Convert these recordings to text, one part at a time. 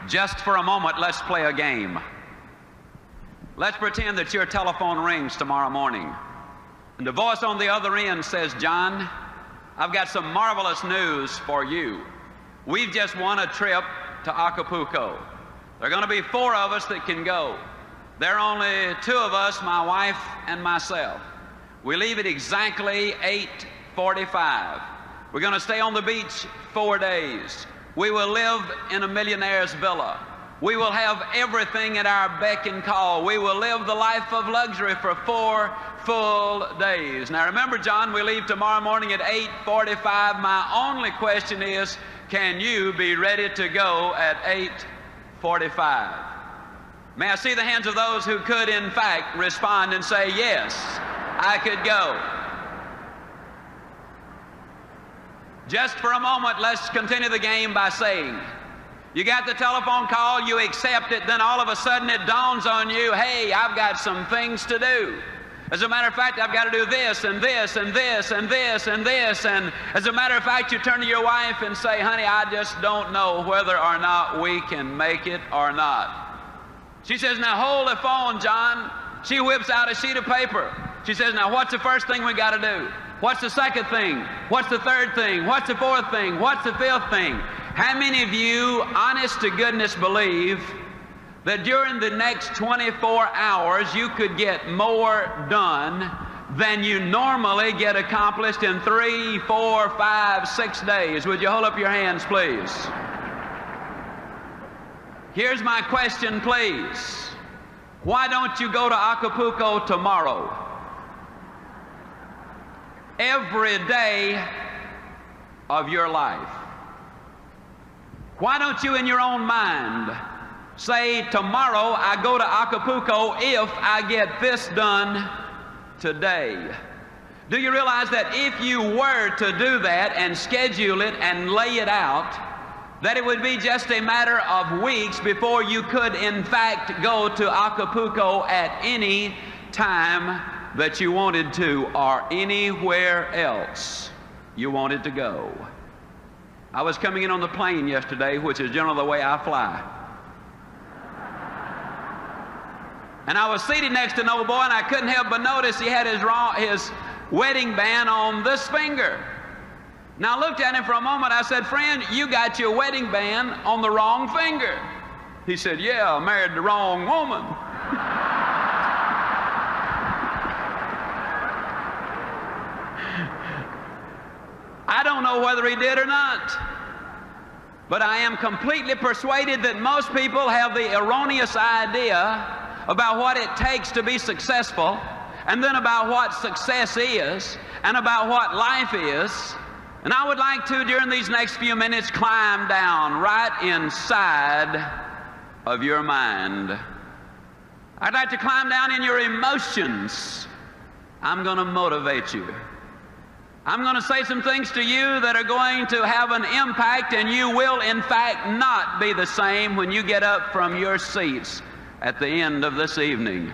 Just for a moment, let's play a game. Let's pretend that your telephone rings tomorrow morning, and the voice on the other end says, "John, I've got some marvelous news for you. We've just won a trip to Acapulco. There are going to be 4 of us that can go. There are only 2 of us, my wife and myself. We leave at exactly 8:45. We're going to stay on the beach 4 days. We will live in a millionaire's villa. We will have everything at our beck and call. We will live the life of luxury for 4 full days." Now remember, John, we leave tomorrow morning at 8:45. My only question is, can you be ready to go at 8:45? May I see the hands of those who could, in fact, respond and say, "Yes, I could go." Just for a moment, let's continue the game by saying, you got the telephone call, you accept it, then all of a sudden it dawns on you, hey, I've got some things to do. As a matter of fact, I've got to do this and this and this and this and this. And as a matter of fact, you turn to your wife and say, "Honey, I just don't know whether or not we can make it or not." She says, "Now hold the phone, John." She whips out a sheet of paper. She says, "Now what's the first thing we got to do? What's the second thing? What's the third thing? What's the fourth thing? What's the fifth thing?" How many of you, honest to goodness, believe that during the next 24 hours you could get more done than you normally get accomplished in 3, 4, 5, 6 days? Would you hold up your hands, please? Here's my question, please. Why don't you go to Acapulco tomorrow? Every day of your life. Why don't you, in your own mind, say, "Tomorrow I go to Acapulco if I get this done today"? Do you realize that if you were to do that and schedule it and lay it out, that it would be just a matter of weeks before you could, in fact, go to Acapulco at any time that you wanted to, or anywhere else you wanted to go? I was coming in on the plane yesterday, which is generally the way I fly. And I was seated next to an old boy, and I couldn't help but notice he had his wedding band on this finger. Now I looked at him for a moment. I said, "Friend, you got your wedding band on the wrong finger." He said, "Yeah, I married the wrong woman." I don't know whether he did or not, but I am completely persuaded that most people have the erroneous idea about what it takes to be successful, and then about what success is, and about what life is. And I would like to, during these next few minutes, climb down right inside of your mind. I'd like to climb down in your emotions. I'm going to motivate you. I'm going to say some things to you that are going to have an impact, and you will, in fact, not be the same when you get up from your seats at the end of this evening.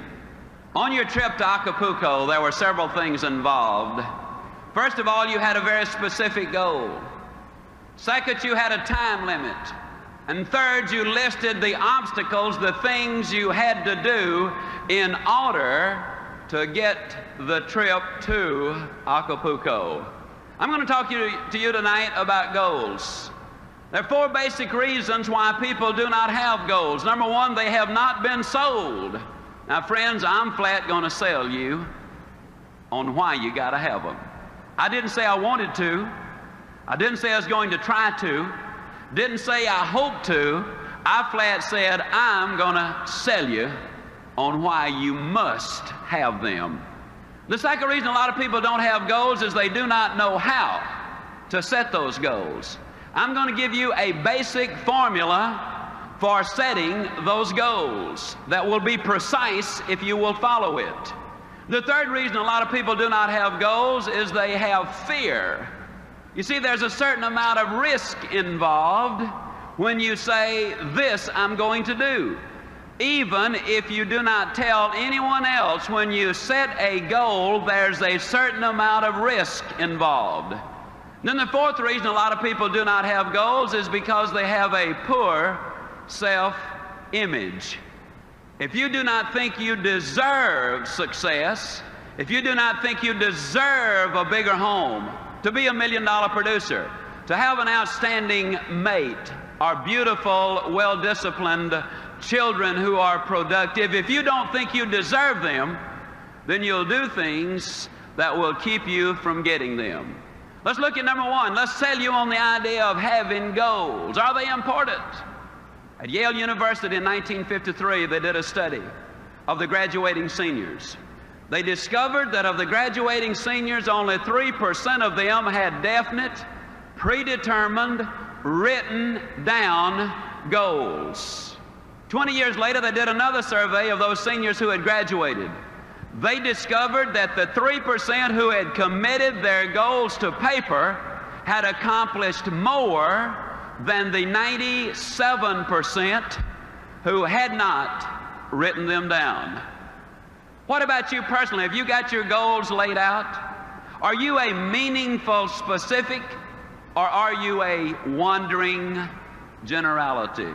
On your trip to Acapulco, there were several things involved. First of all, you had a very specific goal. Second, you had a time limit. And third, you listed the obstacles, the things you had to do in order to get the trip to Acapulco. I'm going to talk to you tonight about goals. There are 4 basic reasons why people do not have goals. Number 1, they have not been sold. Now, friends, I'm flat going to sell you on why you got to have them. I didn't say I wanted to. I didn't say I was going to try to. Didn't say I hope to. I flat said I'm going to sell you on why you must have them. The second reason a lot of people don't have goals is they do not know how to set those goals. I'm going to give you a basic formula for setting those goals that will be precise if you will follow it. The third reason a lot of people do not have goals is they have fear. You see, there's a certain amount of risk involved when you say, "This I'm going to do." Even if you do not tell anyone else, when you set a goal, there's a certain amount of risk involved. Then the fourth reason a lot of people do not have goals is because they have a poor self-image. If you do not think you deserve success, if you do not think you deserve a bigger home, to be $1 million producer, to have an outstanding mate, or beautiful, well-disciplined children who are productive, if you don't think you deserve them, then you'll do things that will keep you from getting them. Let's look at number one. Let's sell you on the idea of having goals. Are they important? At Yale University in 1953, they did a study of the graduating seniors. They discovered that of the graduating seniors, only 3% of them had definite, predetermined, written down goals. 20 years later, they did another survey of those seniors who had graduated. They discovered that the 3% who had committed their goals to paper had accomplished more than the 97% who had not written them down. What about you personally? Have you got your goals laid out? Are you a meaningful specific, or are you a wandering generality?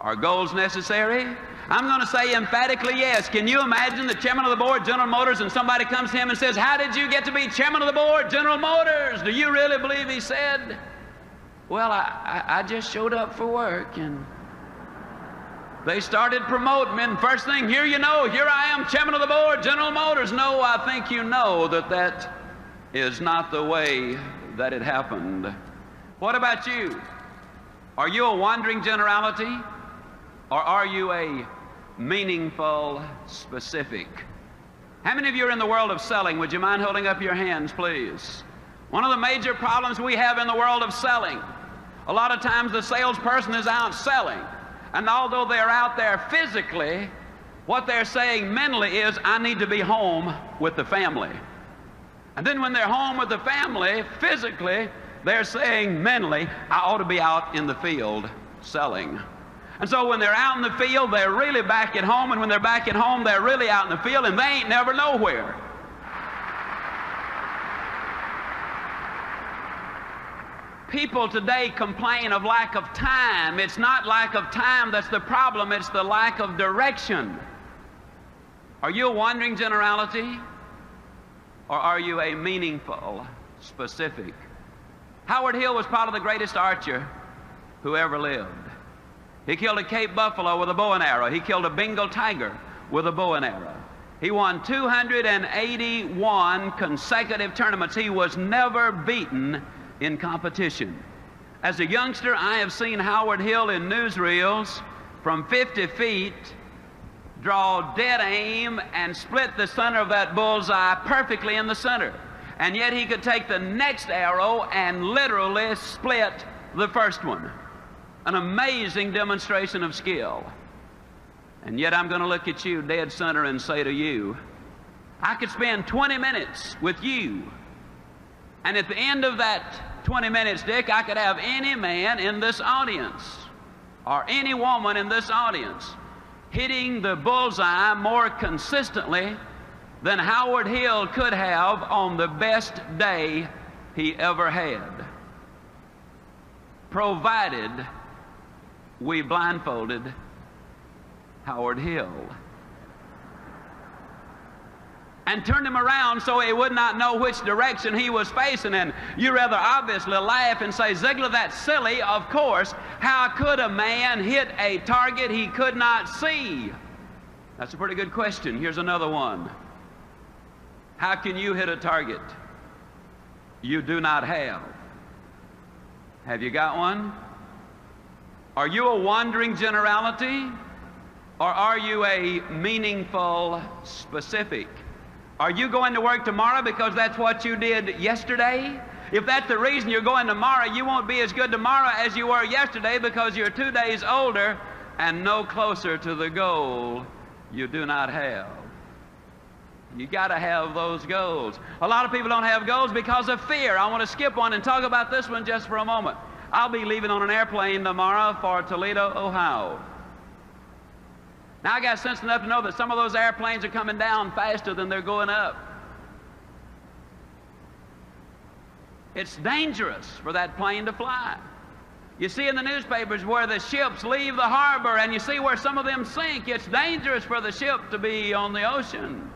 Are goals necessary? I'm going to say emphatically yes. Can you imagine the chairman of the board, General Motors, and somebody comes to him and says, "How did you get to be chairman of the board, General Motors?" Do you really believe he said, "Well, I just showed up for work and they started promoting me, and first thing, here you know, here I am, chairman of the board, General Motors"? No, I think you know that that is not the way that it happened. What about you? Are you a wandering generality, or are you a meaningful specific? How many of you are in the world of selling? Would you mind holding up your hands, please? One of the major problems we have in the world of selling, a lot of times the salesperson is out selling, and although they're out there physically, what they're saying mentally is, "I need to be home with the family." And then when they're home with the family, physically, they're saying mentally, "I ought to be out in the field selling." And so when they're out in the field, they're really back at home, and when they're back at home, they're really out in the field, and they ain't never nowhere. People today complain of lack of time. It's not lack of time that's the problem, it's the lack of direction. Are you a wandering generality, or are you a meaningful specific? Howard Hill was probably the greatest archer who ever lived. He killed a Cape buffalo with a bow and arrow. He killed a Bengal tiger with a bow and arrow. He won 281 consecutive tournaments. He was never beaten in competition. As a youngster, I have seen Howard Hill in newsreels from 50 feet draw dead aim and split the center of that bullseye perfectly in the center. And yet he could take the next arrow and literally split the first one. An amazing demonstration of skill. And yet I'm going to look at you dead center and say to you, I could spend 20 minutes with you, and at the end of that 20 minutes, Dick, I could have any man in this audience or any woman in this audience hitting the bullseye more consistently than Howard Hill could have on the best day he ever had, provided we blindfolded Howard Hill and turned him around so he would not know which direction he was facing. And you rather obviously laugh and say, "Ziglar, that's silly." Of course. How could a man hit a target he could not see? That's a pretty good question. Here's another one. How can you hit a target you do not have? Have you got one? Are you a wandering generality, or are you a meaningful specific? Are you going to work tomorrow because that's what you did yesterday? If that's the reason you're going tomorrow, you won't be as good tomorrow as you were yesterday, because you're 2 days older and no closer to the goal you do not have. You got to have those goals. A lot of people don't have goals because of fear. I want to skip one and talk about this one just for a moment. I'll be leaving on an airplane tomorrow for Toledo, Ohio. Now, I got sense enough to know that some of those airplanes are coming down faster than they're going up. It's dangerous for that plane to fly. You see in the newspapers where the ships leave the harbor, and you see where some of them sink. It's dangerous for the ship to be on the ocean.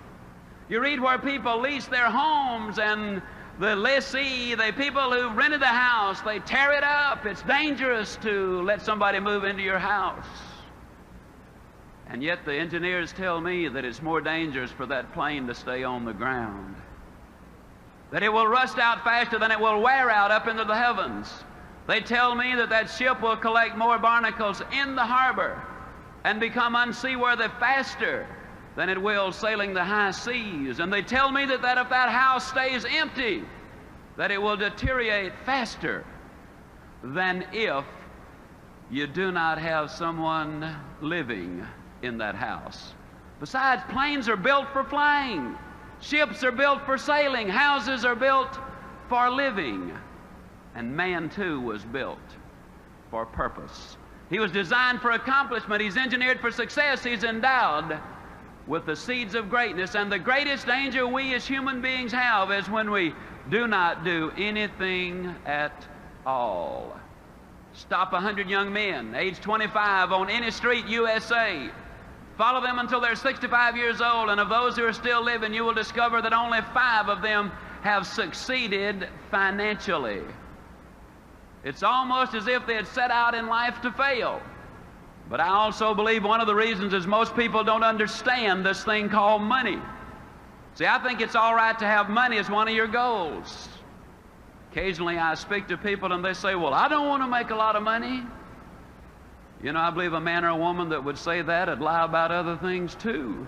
You read where people lease their homes, and the lessee, the people who rented the house, they tear it up. It's dangerous to let somebody move into your house. And yet the engineers tell me that it's more dangerous for that plane to stay on the ground, that it will rust out faster than it will wear out up into the heavens. They tell me that that ship will collect more barnacles in the harbor and become unseaworthy faster than it will sailing the high seas. And they tell me that if that house stays empty, that it will deteriorate faster than if you do not have someone living in that house. Besides, planes are built for flying. Ships are built for sailing. Houses are built for living. And man, too, was built for purpose. He was designed for accomplishment. He's engineered for success. He's endowed with the seeds of greatness. And the greatest danger we as human beings have is when we do not do anything at all. Stop 100 young men, age 25, on any street, USA. Follow them until they're 65 years old, and of those who are still living, you will discover that only 5 of them have succeeded financially. It's almost as if they had set out in life to fail. But I also believe one of the reasons is most people don't understand this thing called money. See, I think it's all right to have money as one of your goals. Occasionally I speak to people and they say, well, I don't want to make a lot of money. You know, I believe a man or a woman that would say that would lie about other things too.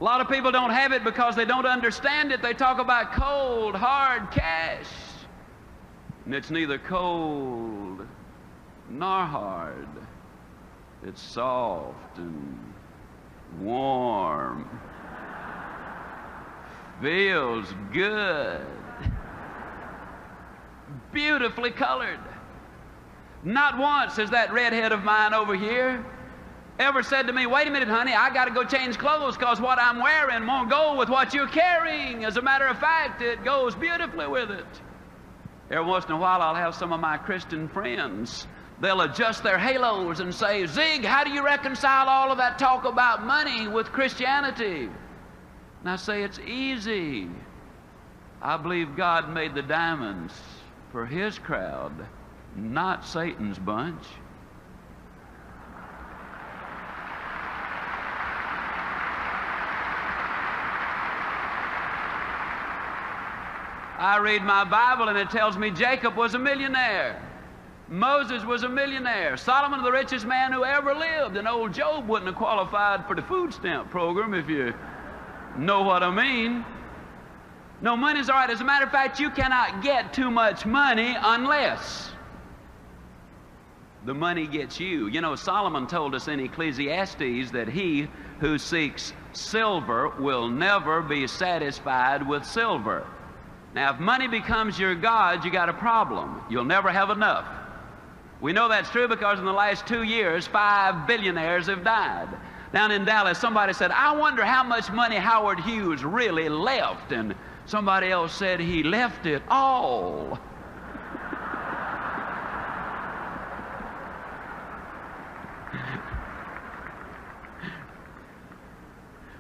A lot of people don't have it because they don't understand it. They talk about cold, hard cash. And it's neither cold nor hard. It's soft and warm. Feels good. Beautifully colored. Not once has that redhead of mine over here ever said to me, wait a minute, honey, I got to go change clothes because what I'm wearing won't go with what you're carrying. As a matter of fact, it goes beautifully with it. Every once in a while, I'll have some of my Christian friends. They'll adjust their halos and say, Zig, how do you reconcile all of that talk about money with Christianity? And I say, it's easy. I believe God made the diamonds for His crowd, not Satan's bunch. I read my Bible and it tells me Jacob was a millionaire. Moses was a millionaire. Solomon, the richest man who ever lived. And old Job wouldn't have qualified for the food stamp program, if you know what I mean. No, money's all right. As a matter of fact, you cannot get too much money unless the money gets you. You know, Solomon told us in Ecclesiastes that he who seeks silver will never be satisfied with silver. Now, if money becomes your God, you got a problem. You'll never have enough. We know that's true because in the last 2 years, 5 billionaires have died. Down in Dallas, somebody said, I wonder how much money Howard Hughes really left. And somebody else said he left it all.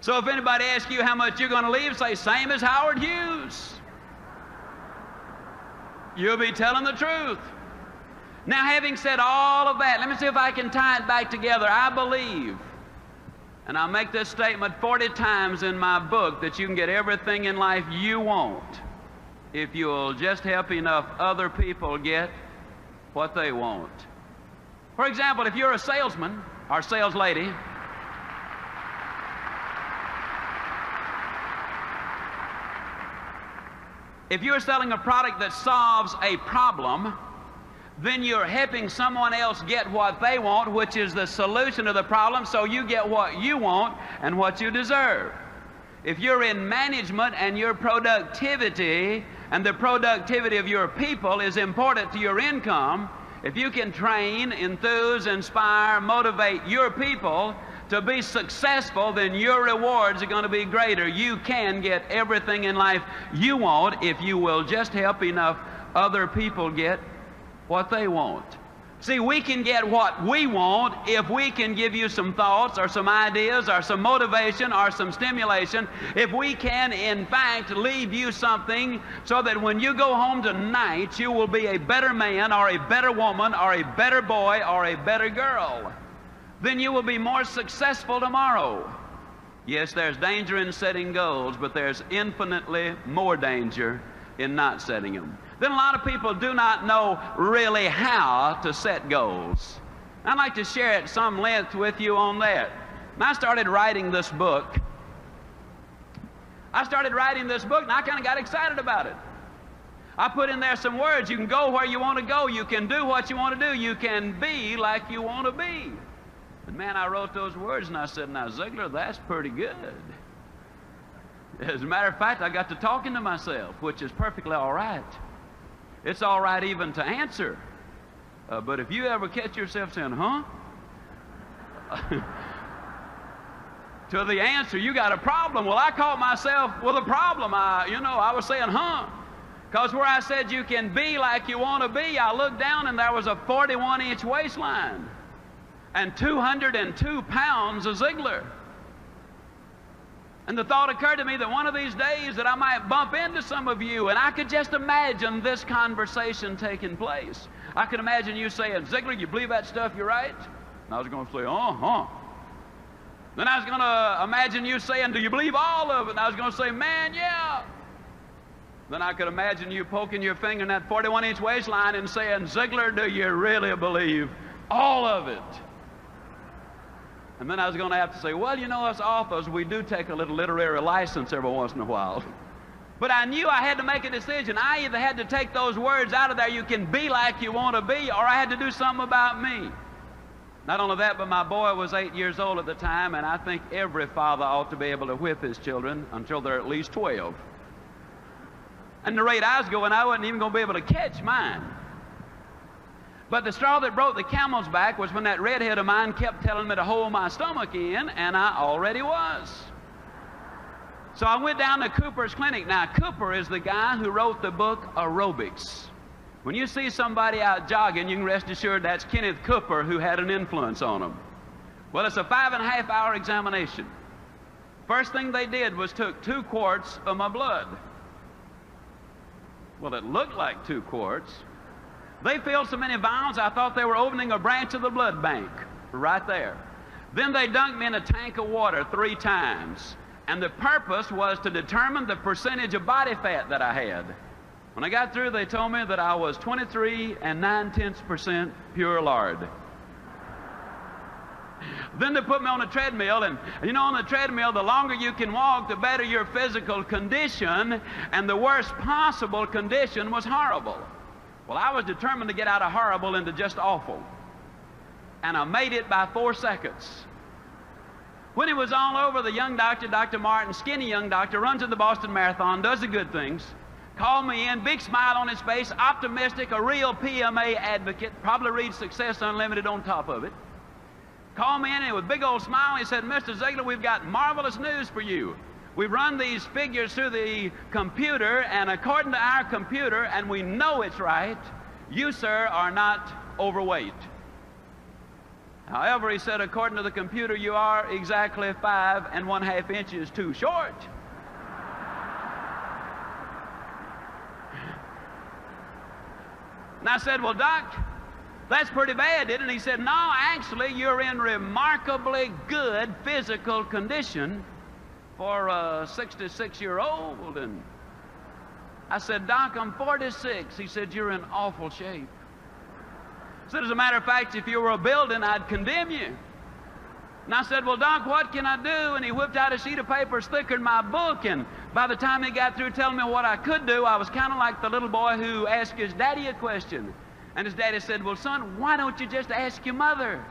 So if anybody asks you how much you're going to leave, say, same as Howard Hughes. You'll be telling the truth. Now, having said all of that, let me see if I can tie it back together. I believe, and I'll make this statement 40 times in my book, that you can get everything in life you want if you'll just help enough other people get what they want. For example, if you're a salesman or sales lady, if you're selling a product that solves a problem, then you're helping someone else get what they want, which is the solution to the problem, so you get what you want and what you deserve. If you're in management and your productivity and the productivity of your people is important to your income, if you can train, enthuse, inspire, motivate your people to be successful, then your rewards are going to be greater. You can get everything in life you want if you will just help enough other people get what they want. See, we can get what we want if we can give you some thoughts or some ideas or some motivation or some stimulation. If we can, in fact, leave you something so that when you go home tonight, you will be a better man or a better woman or a better boy or a better girl, then you will be more successful tomorrow. Yes, there's danger in setting goals, but there's infinitely more danger in not setting them. Then a lot of people do not know really how to set goals. I'd like to share at some length with you on that. And I started writing this book. And I kind of got excited about it. I put in there some words. You can go where you want to go. You can do what you want to do. You can be like you want to be. And man, I wrote those words and I said, now Ziglar, that's pretty good. As a matter of fact, I got to talking to myself, which is perfectly all right. It's all right even to answer. But if you ever catch yourself saying, huh? To the answer, you got a problem. Well, I caught myself with a problem. I was saying, huh? Because where I said you can be like you want to be, I looked down and there was a 41-inch waistline and 202 pounds of Ziglar. And the thought occurred to me that one of these days that I might bump into some of you, and I could just imagine this conversation taking place. I could imagine you saying, Ziglar, you believe that stuff you write? And I was going to say, uh-huh. Then I was going to imagine you saying, do you believe all of it? And I was going to say, man, yeah. Then I could imagine you poking your finger in that 41-inch waistline and saying, Ziglar, do you really believe all of it? And then I was going to have to say, well, you know, us authors, we do take a little literary license every once in a while. But I knew I had to make a decision. I either had to take those words out of there, you can be like you want to be, or I had to do something about me. Not only that, but my boy was 8 years old at the time, and I think every father ought to be able to whip his children until they're at least 12. And the rate I was going, I wasn't even going to be able to catch mine. But the straw that broke the camel's back was when that redhead of mine kept telling me to hold my stomach in, and I already was. So I went down to Cooper's clinic. Now, Cooper is the guy who wrote the book Aerobics. When you see somebody out jogging, you can rest assured that's Kenneth Cooper who had an influence on them. Well, it's a 5.5-hour examination. First thing they did was took 2 quarts of my blood. Well, it looked like 2 quarts. They filled so many vials, I thought they were opening a branch of the blood bank right there. Then they dunked me in a tank of water 3 times. And the purpose was to determine the percentage of body fat that I had. When I got through, they told me that I was 23 9/10% pure lard. Then they put me on a treadmill, and you know, on the treadmill, the longer you can walk, the better your physical condition, and the worst possible condition was horrible. Well, I was determined to get out of horrible into just awful. And I made it by 4 seconds. When it was all over, the young doctor, Dr. Martin, skinny young doctor, runs to the Boston Marathon, does the good things, called me in, big smile on his face, optimistic, a real PMA advocate, probably reads Success Unlimited on top of it. Called me in and with a big old smile, he said, Mr. Ziglar, we've got marvelous news for you. We've run these figures through the computer, and according to our computer, and we know it's right, you, sir, are not overweight. However, he said, according to the computer, you are exactly 5 1/2 inches too short. And I said, well, Doc, that's pretty bad, isn't it? He said, no, actually, you're in remarkably good physical condition for a 66-year-old. And I said, Doc, I'm 46. He said, you're in awful shape. I said, as a matter of fact, if you were a building, I'd condemn you. And I said, well, Doc, what can I do? And he whipped out a sheet of paper thicker than my book, and by the time he got through telling me what I could do, I was kind of like the little boy who asked his daddy a question. And his daddy said, well, son, why don't you just ask your mother?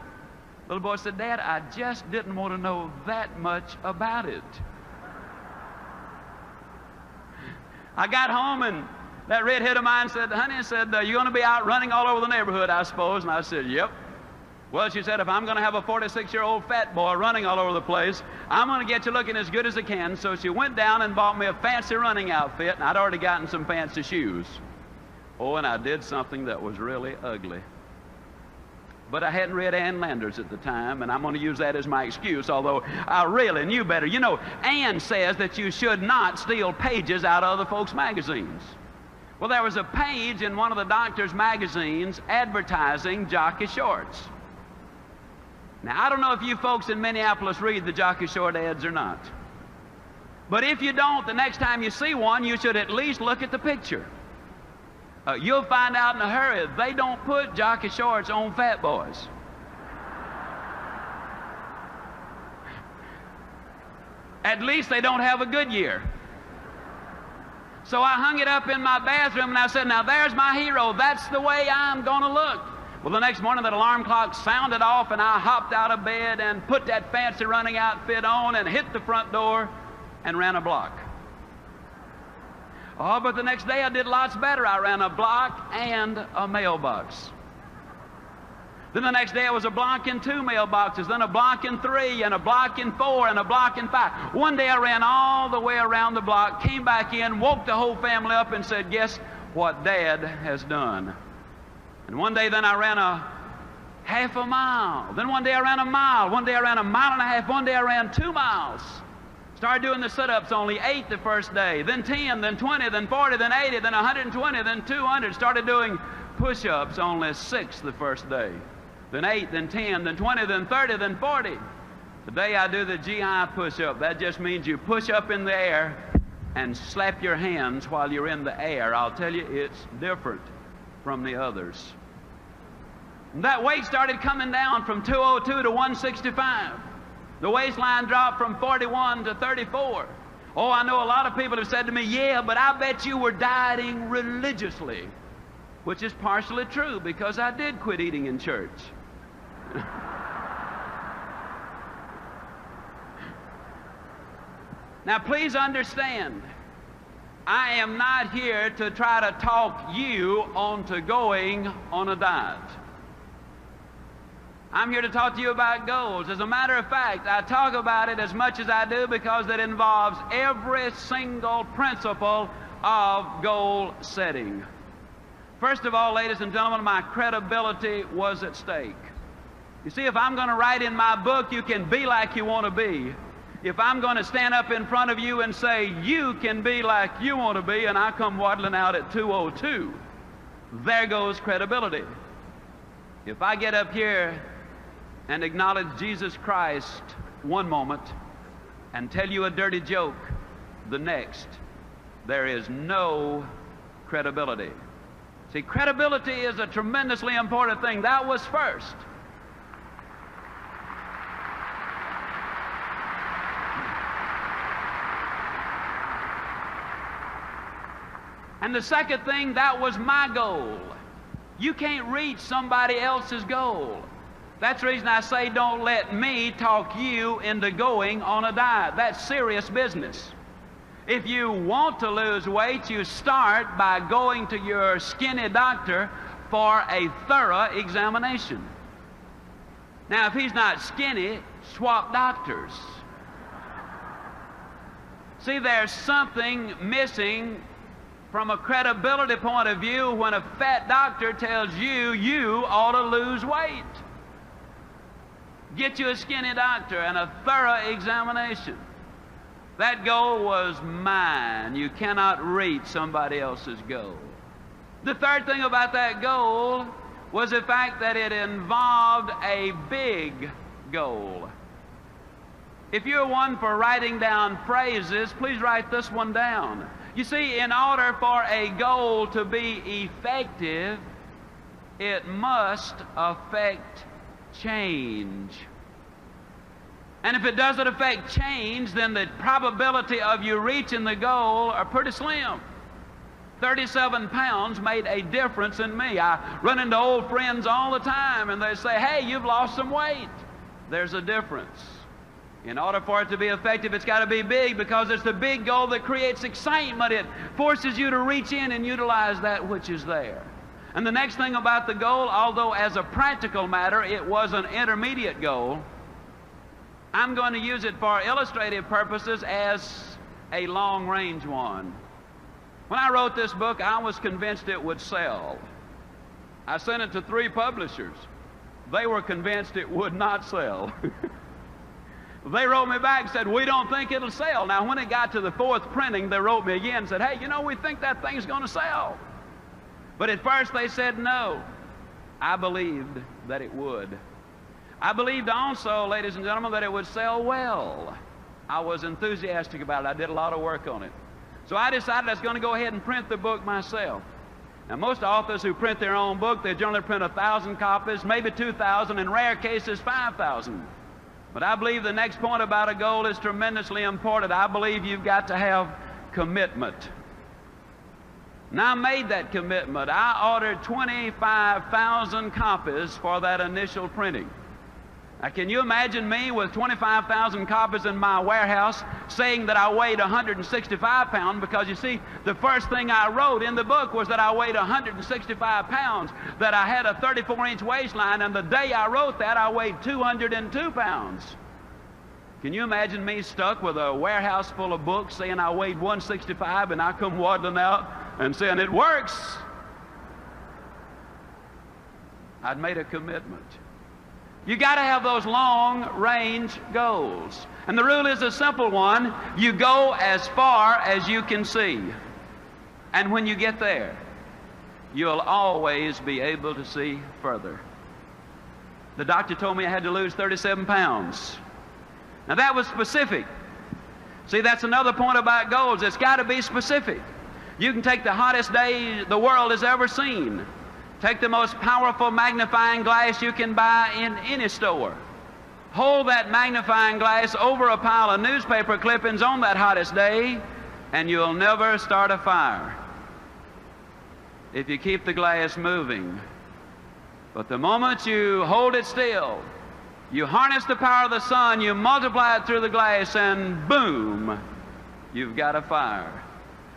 The little boy said, Dad, I just didn't want to know that much about it. I got home, and that redhead of mine said, honey, you going to be out running all over the neighborhood, I suppose? And I said, yep. Well, she said, if I'm going to have a 46-year-old fat boy running all over the place, I'm going to get you looking as good as I can. So she went down and bought me a fancy running outfit, and I'd already gotten some fancy shoes. Oh, and I did something that was really ugly. But I hadn't read Ann Landers at the time, and I'm going to use that as my excuse, although I really knew better. You know, Ann says that you should not steal pages out of other folks' magazines. Well, there was a page in one of the doctor's magazines advertising jockey shorts. Now, I don't know if you folks in Minneapolis read the jockey short ads or not. But if you don't, the next time you see one, you should at least look at the picture. You'll find out in a hurry, they don't put jockey shorts on fat boys. At least they don't have a Goodyear. So I hung it up in my bathroom and I said, now there's my hero. That's the way I'm going to look. Well, the next morning that alarm clock sounded off and I hopped out of bed and put that fancy running outfit on and hit the front door and ran a block. Oh, but the next day I did lots better. I ran a block and a mailbox. Then the next day it was a block and 2 mailboxes, then a block and 3, and a block and 4, and a block and 5. One day I ran all the way around the block, came back in, woke the whole family up and said, guess what Dad has done? And one day then I ran a half a mile. Then one day I ran a mile. One day I ran a mile and a half. One day I ran 2 miles. Started doing the sit-ups, only 8 the first day, then 10, then 20, then 40, then 80, then 120, then 200. Started doing push-ups, only 6 the first day, then 8, then 10, then 20, then 30, then 40. Today I do the GI push-up. That just means you push up in the air and slap your hands while you're in the air. I'll tell you, it's different from the others. And that weight started coming down from 202 to 165. The waistline dropped from 41 to 34. Oh, I know a lot of people have said to me, yeah, but I bet you were dieting religiously, which is partially true because I did quit eating in church. Now, please understand, I am not here to try to talk you onto going on a diet. I'm here to talk to you about goals. As a matter of fact, I talk about it as much as I do because it involves every single principle of goal setting. First of all, ladies and gentlemen, my credibility was at stake. You see, if I'm going to write in my book, you can be like you want to be. If I'm going to stand up in front of you and say, you can be like you want to be, and I come waddling out at 2:02, there goes credibility. If I get up here and acknowledge Jesus Christ one moment and tell you a dirty joke the next, there is no credibility. See, credibility is a tremendously important thing. That was first. And the second thing, that was my goal. You can't reach somebody else's goal. That's the reason I say don't let me talk you into going on a diet. That's serious business. If you want to lose weight, you start by going to your skinny doctor for a thorough examination. Now, if he's not skinny, swap doctors. See, there's something missing from a credibility point of view when a fat doctor tells you you ought to lose weight. Get you a skinny doctor and a thorough examination. That goal was mine. You cannot reach somebody else's goal. The third thing about that goal was the fact that it involved a big goal. If you're one for writing down phrases, please write this one down. You see, in order for a goal to be effective, it must affect change. And if it doesn't affect change, then the probability of you reaching the goal are pretty slim. 37 pounds made a difference in me. I run into old friends all the time and they say, hey, you've lost some weight. There's a difference. In order for it to be effective, it's got to be big because it's the big goal that creates excitement. It forces you to reach in and utilize that which is there. And the next thing about the goal, although as a practical matter it was an intermediate goal, I'm going to use it for illustrative purposes as a long-range one. When I wrote this book, I was convinced it would sell. I sent it to 3 publishers. They were convinced it would not sell. They wrote me back and said, we don't think it'll sell. Now, when it got to the 4th printing, they wrote me again and said, hey, you know, we think that thing's going to sell. But at first they said no. I believed that it would. I believed also, ladies and gentlemen, that it would sell well. I was enthusiastic about it. I did a lot of work on it. So I decided I was going to go ahead and print the book myself. Now, most authors who print their own book, they generally print 1,000 copies, maybe 2,000, in rare cases 5,000. But I believe the next point about a goal is tremendously important. I believe you've got to have commitment. Now, I made that commitment. I ordered 25,000 copies for that initial printing. Now, can you imagine me with 25,000 copies in my warehouse saying that I weighed 165 pounds? Because you see, the first thing I wrote in the book was that I weighed 165 pounds, that I had a 34-inch waistline, and the day I wrote that, I weighed 202 pounds. Can you imagine me stuck with a warehouse full of books saying I weighed 165, and I come waddling out and saying, it works? I'd made a commitment. You got to have those long-range goals. And the rule is a simple one. You go as far as you can see. And when you get there, you'll always be able to see further. The doctor told me I had to lose 37 pounds. Now, that was specific. See, that's another point about goals. It's got to be specific. You can take the hottest day the world has ever seen. Take the most powerful magnifying glass you can buy in any store. Hold that magnifying glass over a pile of newspaper clippings on that hottest day, and you'll never start a fire if you keep the glass moving. But the moment you hold it still, you harness the power of the sun, you multiply it through the glass, and boom, you've got a fire.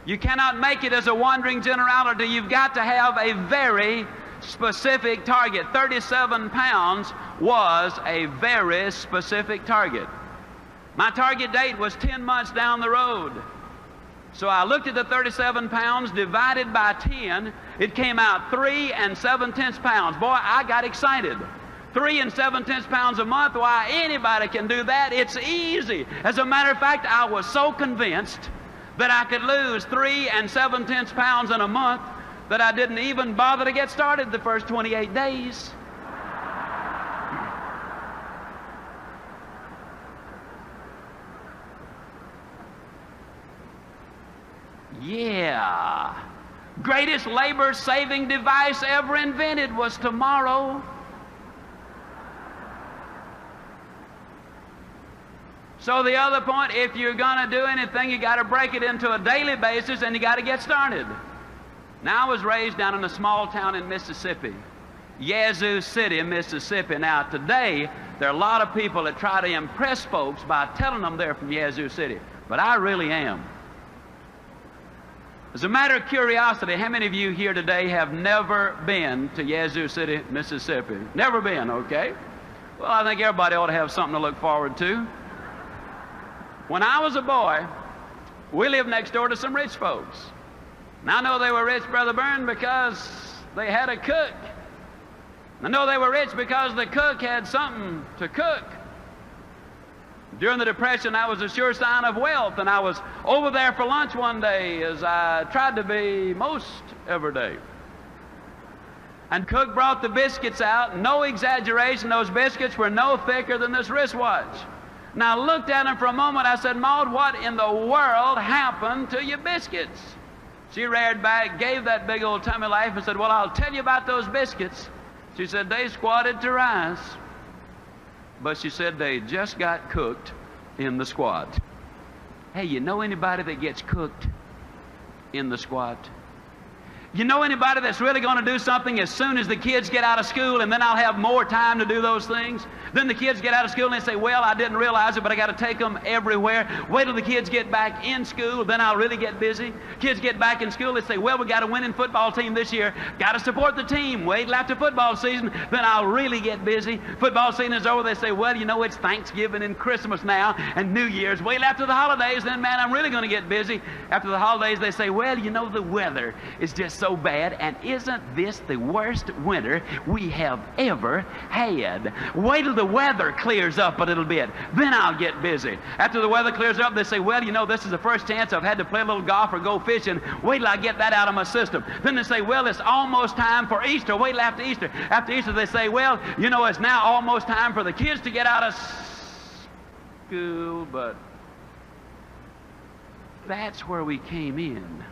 You cannot make it as a wandering generality. You've got to have a very specific target. 37 pounds was a very specific target. My target date was 10 months down the road. So I looked at the 37 pounds divided by 10. It came out 3 7/10 pounds. Boy, I got excited. 3 7/10 pounds a month. Why, anybody can do that. It's easy. As a matter of fact, I was so convinced that I could lose 3 7/10 pounds in a month that I didn't even bother to get started the first 28 days. Yeah. Greatest labor-saving device ever invented was tomorrow. So the other point, if you're going to do anything, you got to break it into a daily basis, and you got to get started. Now, I was raised down in a small town in Mississippi, Yazoo City, Mississippi. Now, today, there are a lot of people that try to impress folks by telling them they're from Yazoo City, but I really am. As a matter of curiosity, how many of you here today have never been to Yazoo City, Mississippi? Never been, okay? Well, I think everybody ought to have something to look forward to. When I was a boy, we lived next door to some rich folks. Now, I know they were rich, Brother Byrne, because they had a cook. I know they were rich because the cook had something to cook. During the Depression, that was a sure sign of wealth, and I was over there for lunch one day, as I tried to be most every day. And cook brought the biscuits out. No exaggeration, those biscuits were no thicker than this wristwatch. Now, I looked at him for a moment. I said, Maud, what in the world happened to your biscuits? She reared back, gave that big old tummy laugh, and said, well, I'll tell you about those biscuits. She said, they squatted to rise. But she said they just got cooked in the squat. Hey, you know anybody that gets cooked in the squat? You know anybody that's really going to do something as soon as the kids get out of school, and then I'll have more time to do those things? Then the kids get out of school and they say, well, I didn't realize it, but I got to take them everywhere. Wait till the kids get back in school, then I'll really get busy. Kids get back in school, they say, well, we got a winning football team this year. Got to support the team. Wait till after football season, then I'll really get busy. Football season is over, they say, well, you know, it's Thanksgiving and Christmas now and New Year's. Wait till after the holidays, then, man, I'm really going to get busy. After the holidays, they say, well, you know, the weather is just so bad, and isn't this the worst winter we have ever had? Wait till the weather clears up a little bit, then I'll get busy. After the weather clears up, they say, well, you know, this is the first chance I've had to play a little golf or go fishing. Wait till I get that out of my system. Then they say, well, it's almost time for Easter. Wait till after Easter. After Easter, they say, well, you know, it's now almost time for the kids to get out of school, but that's where we came in,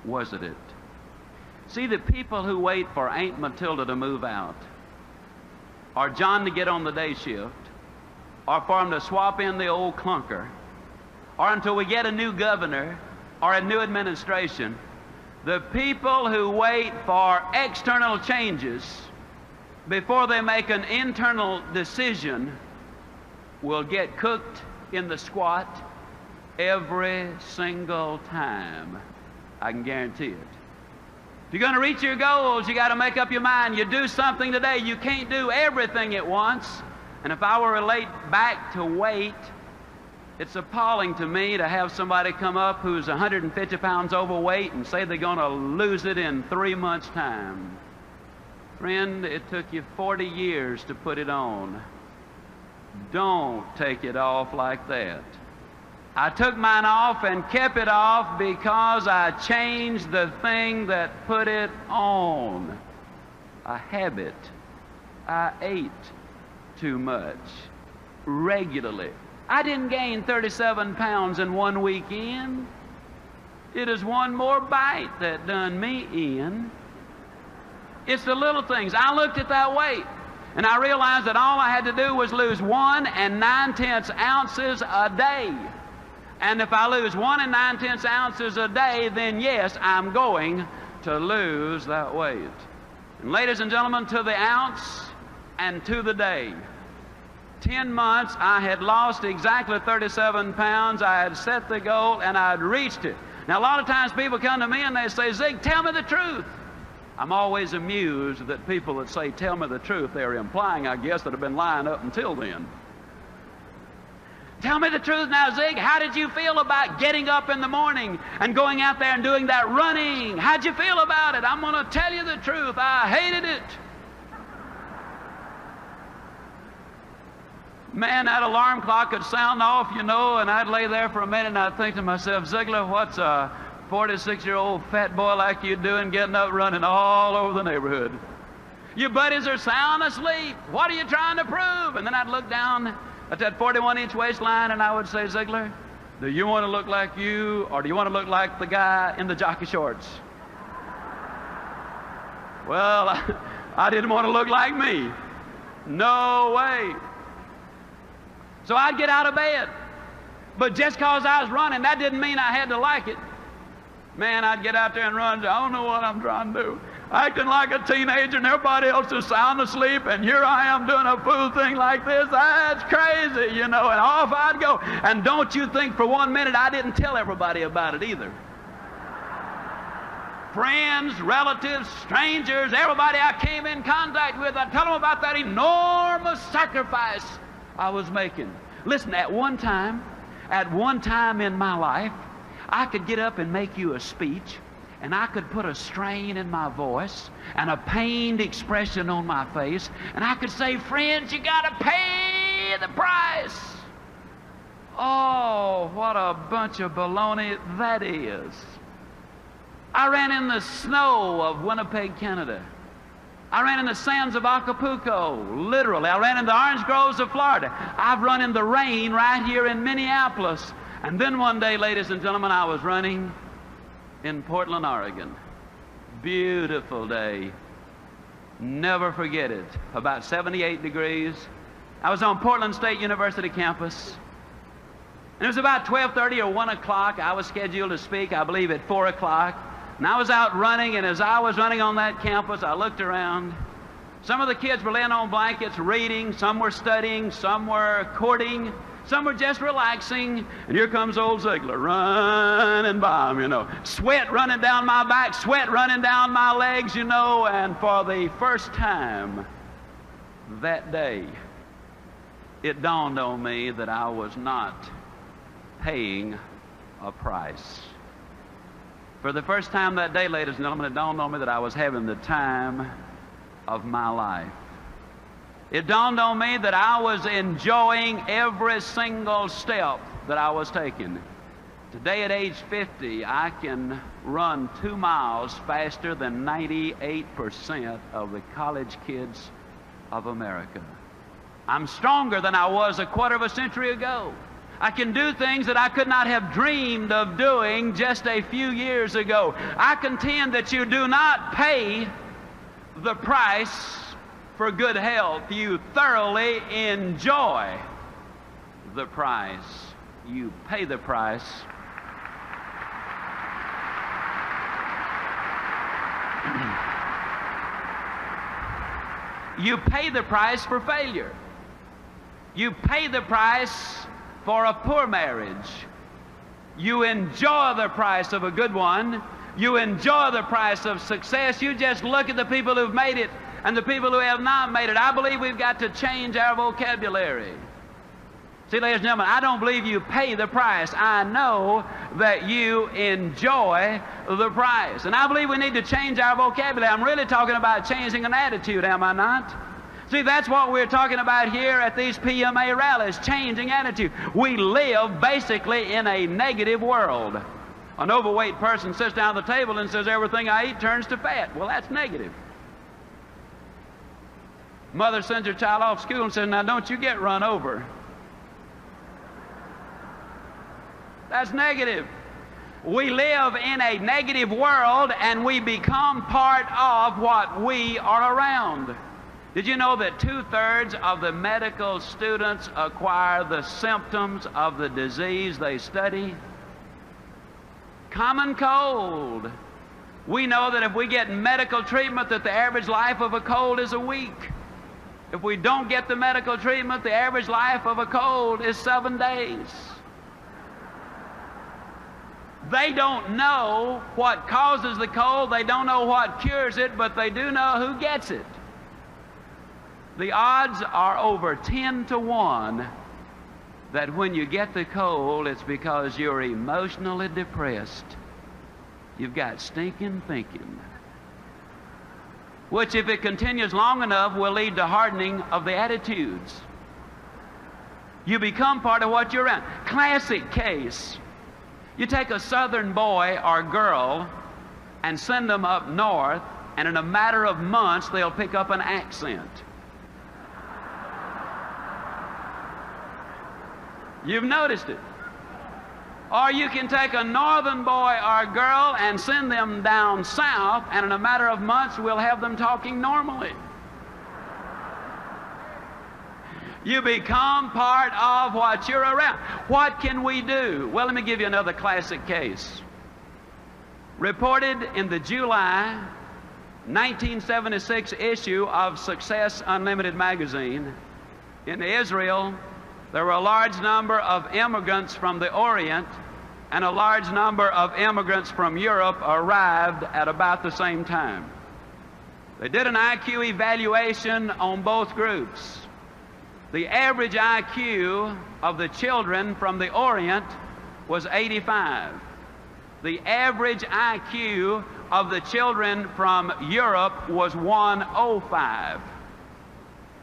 wasn't it? See, the people who wait for Aunt Matilda to move out, or John to get on the day shift, or for him to swap in the old clunker, or until we get a new governor or a new administration, the people who wait for external changes before they make an internal decision will get cooked in the squat every single time. I can guarantee it. If you're going to reach your goals, you got to make up your mind. You do something today. You can't do everything at once. And if I were to relate back to weight, it's appalling to me to have somebody come up who's 150 pounds overweight and say they're going to lose it in 3 months' time. Friend, it took you 40 years to put it on. Don't take it off like that. I took mine off and kept it off because I changed the thing that put it on. A habit. I ate too much regularly. I didn't gain 37 pounds in one weekend. It is one more bite that done me in. It's the little things. I looked at that weight and I realized that all I had to do was lose 1 9/10 ounces a day. And if I lose 1 9/10 ounces a day, then yes, I'm going to lose that weight. And ladies and gentlemen, to the ounce and to the day. 10 months, I had lost exactly 37 pounds. I had set the goal and I had reached it. Now, a lot of times people come to me and they say, Zig, tell me the truth. I'm always amused that people that say, tell me the truth, they're implying, I guess, that have been lying up until then. Tell me the truth now, Zig. How did you feel about getting up in the morning and going out there and doing that running? How'd you feel about it? I'm going to tell you the truth. I hated it. Man, that alarm clock would sound off, you know, and I'd lay there for a minute and I'd think to myself, Ziglar, what's a 46-year-old fat boy like you doing getting up running all over the neighborhood? Your buddies are sound asleep. What are you trying to prove? And then I'd look down at that 41-inch waistline and I would say, Ziglar, do you want to look like you or do you want to look like the guy in the jockey shorts? Well, I didn't want to look like me. No way. So I'd get out of bed. But just because I was running, that didn't mean I had to like it. Man, I'd get out there and run. I don't know what I'm trying to do. Acting like a teenager and everybody else is sound asleep, and here I am doing a fool thing like this. That's crazy, you know, and off I'd go. And don't you think for 1 minute I didn't tell everybody about it either. Friends, relatives, strangers, everybody I came in contact with, I'd tell them about that enormous sacrifice I was making. Listen, at one time in my life, I could get up and make you a speech, and I could put a strain in my voice and a pained expression on my face, and I could say, friends, you got to pay the price. Oh, what a bunch of baloney that is. I ran in the snow of Winnipeg, Canada. I ran in the sands of Acapulco, literally. I ran in the orange groves of Florida. I've run in the rain right here in Minneapolis. And then one day, ladies and gentlemen, I was running in Portland, Oregon. Beautiful day. Never forget it. About 78 degrees. I was on Portland State University campus. And it was about 12:30 or 1 o'clock. I was scheduled to speak, I believe, at 4 o'clock. And I was out running, and as I was running on that campus, I looked around. Some of the kids were laying on blankets reading, some were studying, some were courting, some were just relaxing. And here comes old Ziglar running by them, you know. Sweat running down my back, sweat running down my legs, you know. And for the first time that day, it dawned on me that I was not paying a price. For the first time that day, ladies and gentlemen, it dawned on me that I was having the time of my life. It dawned on me that I was enjoying every single step that I was taking. Today at age 50, I can run 2 miles faster than 98% of the college kids of America. I'm stronger than I was a quarter of a century ago. I can do things that I could not have dreamed of doing just a few years ago. I contend that you do not pay the price for good health. You thoroughly enjoy the price. You pay the price. You pay the price for failure. You pay the price for a poor marriage. You enjoy the price of a good one. You enjoy the price of success. You just look at the people who've made it and the people who have not made it. I believe we've got to change our vocabulary. See, ladies and gentlemen, I don't believe you pay the price. I know that you enjoy the price. And I believe we need to change our vocabulary. I'm really talking about changing an attitude, am I not? See, that's what we're talking about here at these PMA rallies, changing attitude. We live basically in a negative world. An overweight person sits down at the table and says, everything I eat turns to fat. Well, that's negative. Mother sends her child off school and says, now don't you get run over. That's negative. We live in a negative world, and we become part of what we are around. Did you know that 2/3 of the medical students acquire the symptoms of the disease they study? Common cold. We know that if we get medical treatment, that the average life of a cold is a week. If we don't get the medical treatment, the average life of a cold is 7 days. They don't know what causes the cold, they don't know what cures it, but they do know who gets it. The odds are over 10 to 1 that when you get the cold, it's because you're emotionally depressed. You've got stinking thinking, which, if it continues long enough, will lead to hardening of the attitudes. You become part of what you're around. Classic case. You take a southern boy or girl and send them up north, and in a matter of months, they'll pick up an accent. You've noticed it. Or you can take a northern boy or girl and send them down south, and in a matter of months, we'll have them talking normally. You become part of what you're around. What can we do? Well, let me give you another classic case. Reported in the July 1976 issue of Success Unlimited magazine, in Israel, there were a large number of immigrants from the Orient, and a large number of immigrants from Europe arrived at about the same time. They did an IQ evaluation on both groups. The average IQ of the children from the Orient was 85. The average IQ of the children from Europe was 105.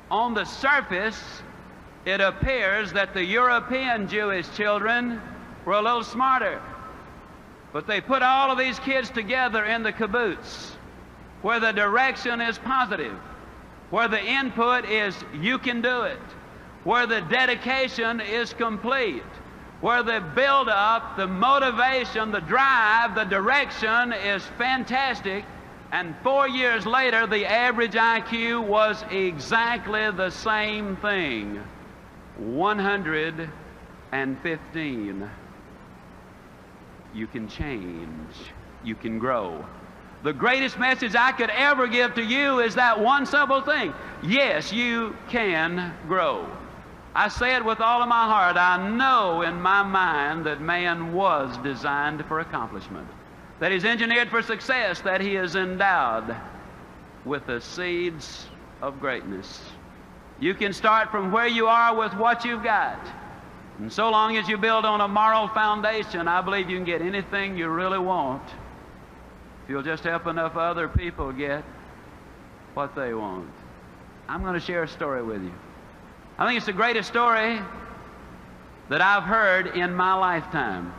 On the surface, it appears that the European Jewish children were a little smarter. But they put all of these kids together in the kibbutz, where the direction is positive, where the input is you can do it, where the dedication is complete, where the build-up, the motivation, the drive, the direction is fantastic. And 4 years later, the average IQ was exactly the same thing. 115. You can change. you can grow. The greatest message I could ever give to you is that one simple thing. Yes, you can grow. I say it with all of my heart. I know in my mind that man was designed for accomplishment, that he's engineered for success, that he is endowed with the seeds of greatness. You can start from where you are with what you've got. And so long as you build on a moral foundation, I believe you can get anything you really want if you'll just help enough other people get what they want. I'm going to share a story with you. I think it's the greatest story that I've heard in my lifetime.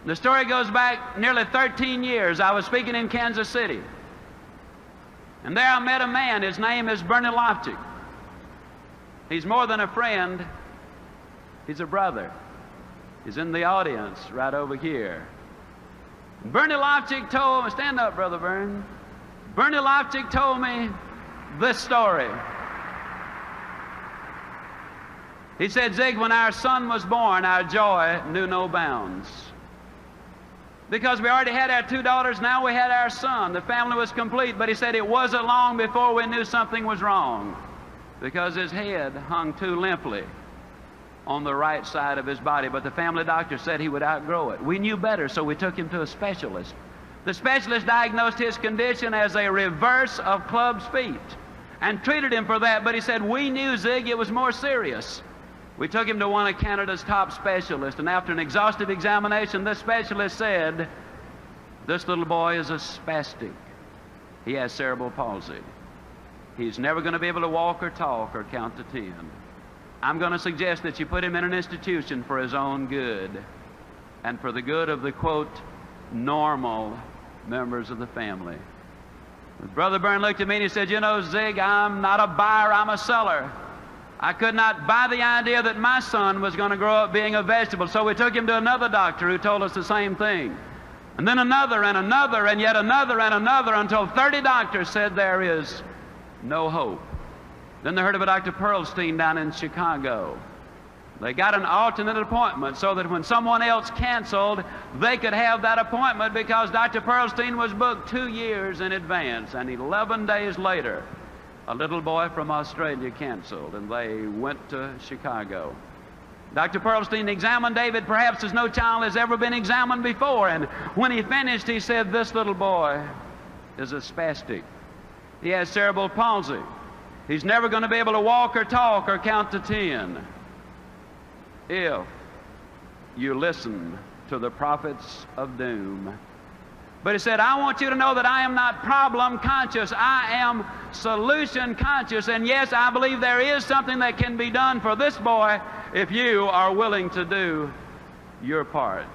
The story goes back nearly 13 years. I was speaking in Kansas City. And there I met a man. His name is Bernie Loftic. He's more than a friend. He's a brother. He's in the audience right over here. Bernie Loftic told me, stand up, Brother Byrne. Bernie Loftic told me this story. He said, Zig, when our son was born, our joy knew no bounds. Because we already had our 2 daughters, now we had our son. The family was complete, but he said it wasn't long before we knew something was wrong, because his head hung too limply on the right side of his body, but the family doctor said he would outgrow it. We knew better, so we took him to a specialist. The specialist diagnosed his condition as a reverse of club's feet and treated him for that, but he said, we knew, Zig, it was more serious. We took him to one of Canada's top specialists, and after an exhaustive examination, this specialist said, this little boy is a spastic. He has cerebral palsy. He's never going to be able to walk or talk or count to 10. I'm going to suggest that you put him in an institution for his own good and for the good of the, quote, normal members of the family. Brother Byrne looked at me and he said, you know, Zig, I'm not a buyer, I'm a seller. I could not buy the idea that my son was going to grow up being a vegetable, so we took him to another doctor who told us the same thing. And then another and another and yet another and another until 30 doctors said there is no hope. Then they heard of a Dr. Pearlstein down in Chicago. They got an alternate appointment so that when someone else canceled, they could have that appointment because Dr. Pearlstein was booked 2 years in advance. And 11 days later, a little boy from Australia canceled, and they went to Chicago. Dr. Pearlstein examined David perhaps as no child has ever been examined before. And when he finished, he said, this little boy is a spastic. He has cerebral palsy. He's never going to be able to walk or talk or count to 10 if you listen to the prophets of doom. But he said, I want you to know that I am not problem conscious. I am solution conscious. And yes, I believe there is something that can be done for this boy if you are willing to do your part.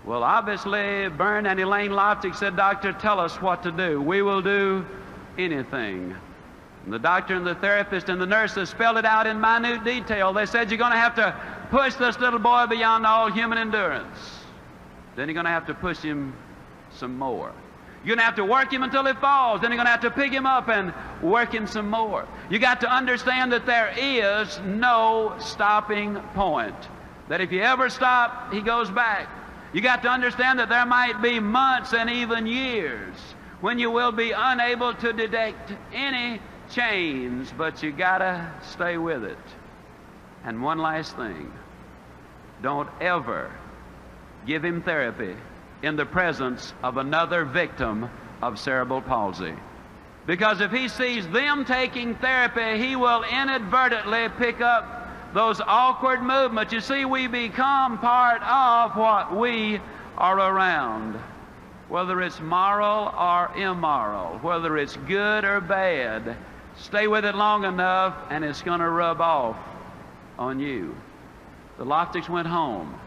Well, obviously, Byrne and Elaine Loftic said, Doctor, tell us what to do. We will do anything. And the doctor and the therapist and the nurses spelled it out in minute detail. They said, you're going to have to push this little boy beyond all human endurance. Then you're going to have to push him some more. You're going to have to work him until he falls. Then you're going to have to pick him up and work him some more. You got to understand that there is no stopping point. That if you ever stop, he goes back. You got to understand that there might be months and even years when you will be unable to detect any change, but you gotta stay with it. And one last thing, don't ever give him therapy in the presence of another victim of cerebral palsy, because if he sees them taking therapy, he will inadvertently pick up those awkward movements. You see, we become part of what we are around, whether it's moral or immoral, whether it's good or bad. Stay with it long enough and it's going to rub off on you. The Loftics went home.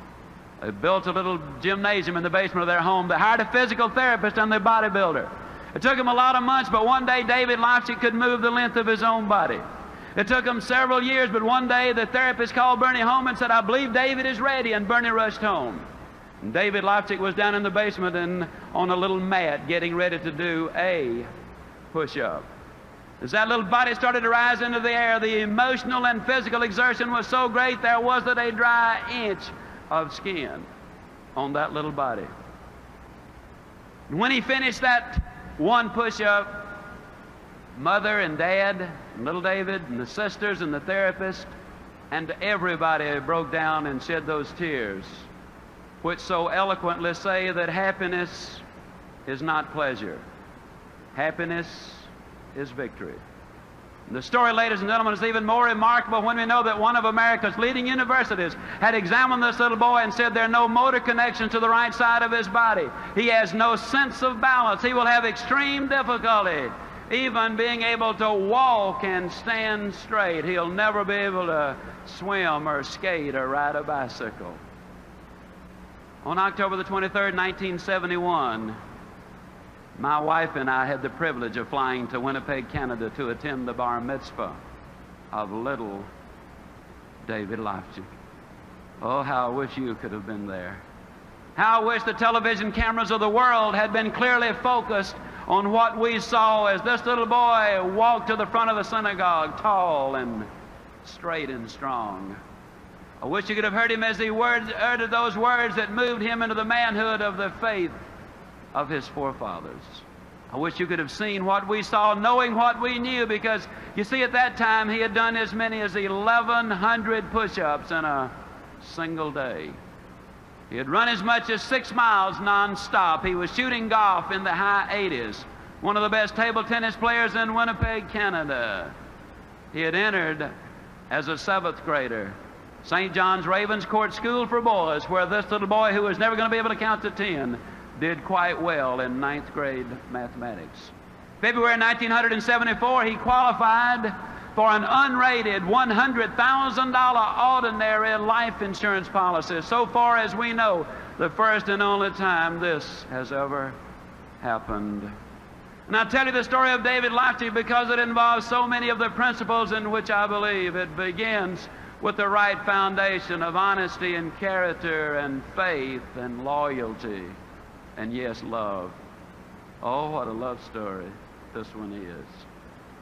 They built a little gymnasium in the basement of their home. They hired a physical therapist and a bodybuilder. It took them a lot of months, but one day David Loftic could move the length of his own body. It took them several years, but one day the therapist called Bernie home and said, I believe David is ready, and Bernie rushed home. And David Loftic was down in the basement and on a little mat getting ready to do a push-up. As that little body started to rise into the air, the emotional and physical exertion was so great there wasn't a dry inch of skin on that little body. And when he finished that one push-up, Mother and Dad and little David and the sisters and the therapist and everybody broke down and shed those tears, which so eloquently say that happiness is not pleasure. Happiness is victory. And the story, ladies and gentlemen, is even more remarkable when we know that one of America's leading universities had examined this little boy and said there are no motor connections to the right side of his body. He has no sense of balance. He will have extreme difficulty even being able to walk and stand straight. He'll never be able to swim or skate or ride a bicycle. On October the 23rd, 1971, my wife and I had the privilege of flying to Winnipeg, Canada to attend the bar mitzvah of little David Lifechick. Oh, how I wish you could have been there. How I wish the television cameras of the world had been clearly focused on what we saw as this little boy walked to the front of the synagogue, tall and straight and strong. I wish you could have heard him as he uttered those words that moved him into the manhood of the faith of his forefathers. I wish you could have seen what we saw, knowing what we knew, because you see, at that time he had done as many as 1,100 push-ups in a single day. He had run as much as 6 miles non-stop. He was shooting golf in the high 80s. One of the best table tennis players in Winnipeg, Canada. He had entered as a 7th grader St. John's Ravens Court School for Boys, where this little boy, who was never going to be able to count to 10, did quite well in 9th grade mathematics. February 1974, he qualified for an unrated $100,000 ordinary life insurance policy. So far as we know, the first and only time this has ever happened. And I tell you the story of David Lifechick because it involves so many of the principles in which I believe. It begins with the right foundation of honesty and character and faith and loyalty and, yes, love. Oh, what a love story this one is.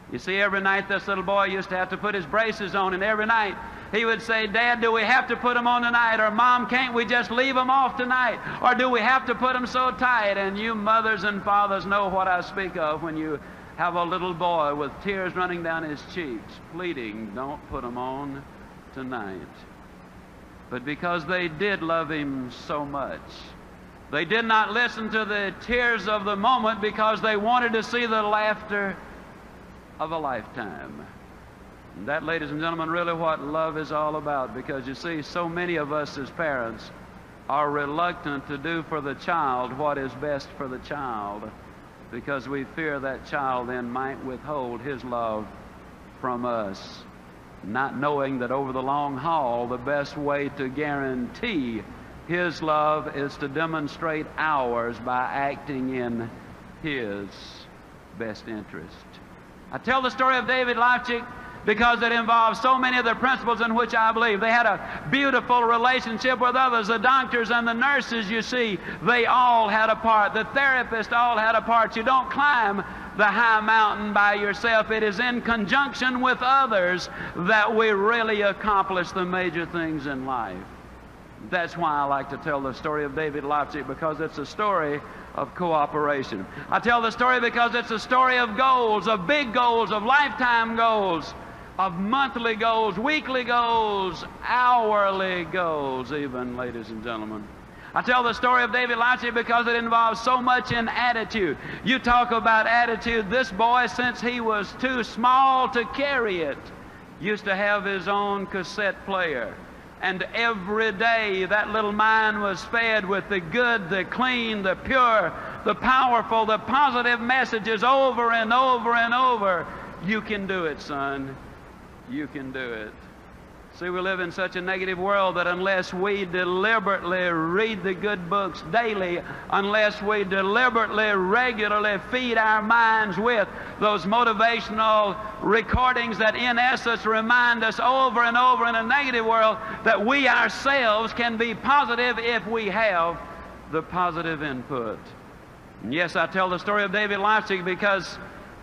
You see, every night this little boy used to have to put his braces on, and every night he would say, "Dad, do we have to put them on tonight?" Or, "Mom, can't we just leave them off tonight?" Or, "Do we have to put them so tight?" And you mothers and fathers know what I speak of when you have a little boy with tears running down his cheeks, pleading, "Don't put them on tonight." But because they did love him so much, they did not listen to the tears of the moment, because they wanted to see the laughter of a lifetime. And that, ladies and gentlemen, really what love is all about, because you see, so many of us as parents are reluctant to do for the child what is best for the child, because we fear that child then might withhold his love from us, not knowing that over the long haul, the best way to guarantee his love is to demonstrate ours by acting in his best interest. I tell the story of David Lifechick because it involves so many of the principles in which I believe. They had a beautiful relationship with others. The doctors and the nurses, you see, they all had a part. The therapists all had a part. You don't climb the high mountain by yourself. It is in conjunction with others that we really accomplish the major things in life. That's why I like to tell the story of David Lifechick, because it's a story of cooperation. I tell the story because it's a story of goals, of big goals, of lifetime goals, of monthly goals, weekly goals, hourly goals even, ladies and gentlemen. I tell the story of David Lifechick because it involves so much in attitude. You talk about attitude. This boy, since he was too small to carry it, used to have his own cassette player. And every day that little mind was fed with the good, the clean, the pure, the powerful, the positive messages over and over and over. You can do it, son. You can do it. See, we live in such a negative world that unless we deliberately read the good books daily, unless we deliberately, regularly feed our minds with those motivational recordings that in essence remind us over and over in a negative world that we ourselves can be positive if we have the positive input. And yes, I tell the story of David Lifechick because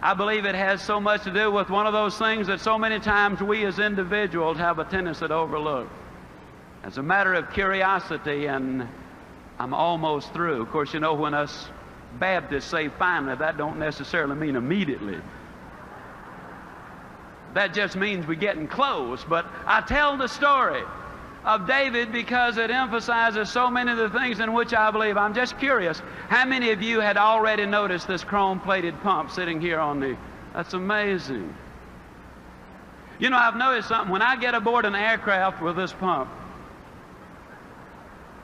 I believe it has so much to do with one of those things that so many times we as individuals have a tendency to overlook. As a matter of curiosity, and I'm almost through. Of course, you know, when us Baptists say finally, that don't necessarily mean immediately. That just means we're getting close. But I tell the story of David because it emphasizes so many of the things in which I believe. I'm just curious, how many of you had already noticed this chrome-plated pump sitting here on the... That's amazing. You know, I've noticed something. When I get aboard an aircraft with this pump,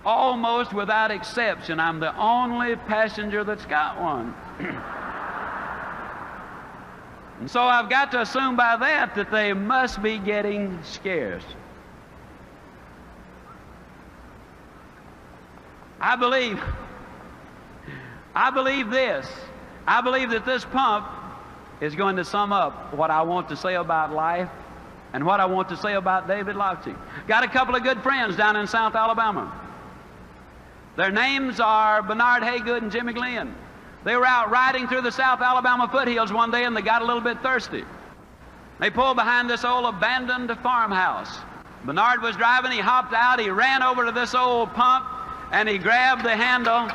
almost without exception, I'm the only passenger that's got one. And so I've got to assume by that they must be getting scarce. I believe this. I believe that this pump is going to sum up what I want to say about life and what I want to say about David Loxley. Got a couple of good friends down in South Alabama. Their names are Bernard Haygood and Jimmy Glenn. They were out riding through the South Alabama foothills one day and they got a little bit thirsty. They pulled behind this old abandoned farmhouse. Bernard was driving, he hopped out, he ran over to this old pump and he grabbed the handle